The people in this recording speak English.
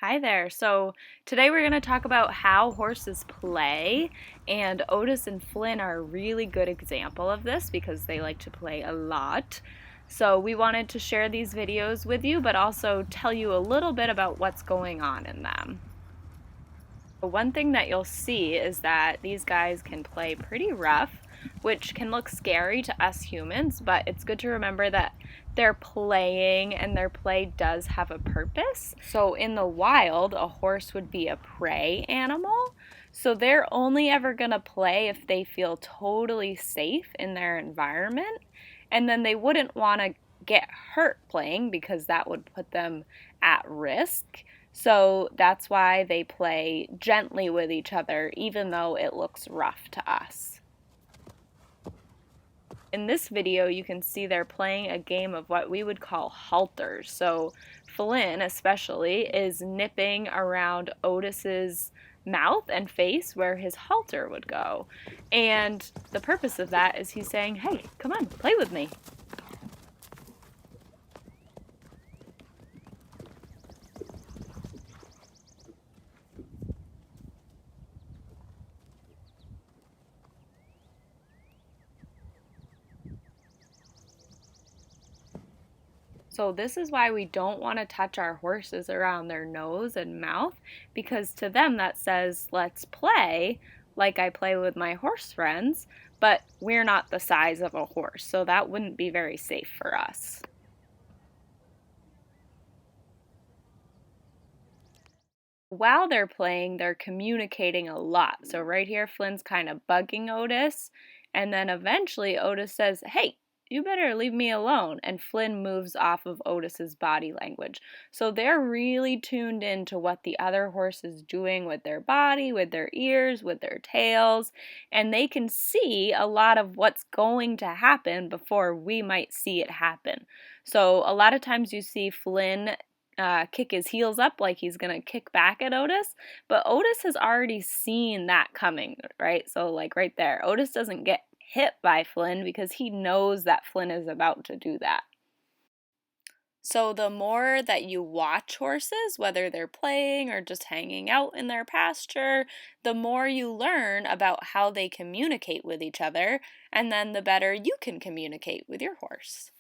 Hi there. So today we're going to talk about how horses play, and Otis and Flynn are a really good example of this because they like to play a lot. So we wanted to share these videos with you, but also tell you a little bit about what's going on in them. One thing that you'll see is that these guys can play pretty rough, which can look scary to us humans, but it's good to remember that they're playing and their play does have a purpose. So in the wild, a horse would be a prey animal. So they're only ever going to play if they feel totally safe in their environment. And then they wouldn't want to get hurt playing because that would put them at risk. So that's why they play gently with each other, even though it looks rough to us. In this video, you can see they're playing a game of what we would call halters. So Flynn, especially, is nipping around Otis's mouth and face where his halter would go. And the purpose of that is he's saying, hey, come on, play with me. So this is why we don't want to touch our horses around their nose and mouth, because to them that says, let's play like I play with my horse friends, but we're not the size of a horse, so that wouldn't be very safe for us. While they're playing, they're communicating a lot. So right here, Flynn's kind of bugging Otis, and then eventually Otis says, hey, you better leave me alone, and Flynn moves off of Otis's body language. So they're really tuned in to what the other horse is doing with their body, with their ears, with their tails, and they can see a lot of what's going to happen before we might see it happen. So a lot of times you see Flynn kick his heels up like he's gonna kick back at Otis, but Otis has already seen that coming, right? So like right there, Otis doesn't get hit by Flynn because he knows that Flynn is about to do that. So the more that you watch horses, whether they're playing or just hanging out in their pasture, the more you learn about how they communicate with each other, and then the better you can communicate with your horse.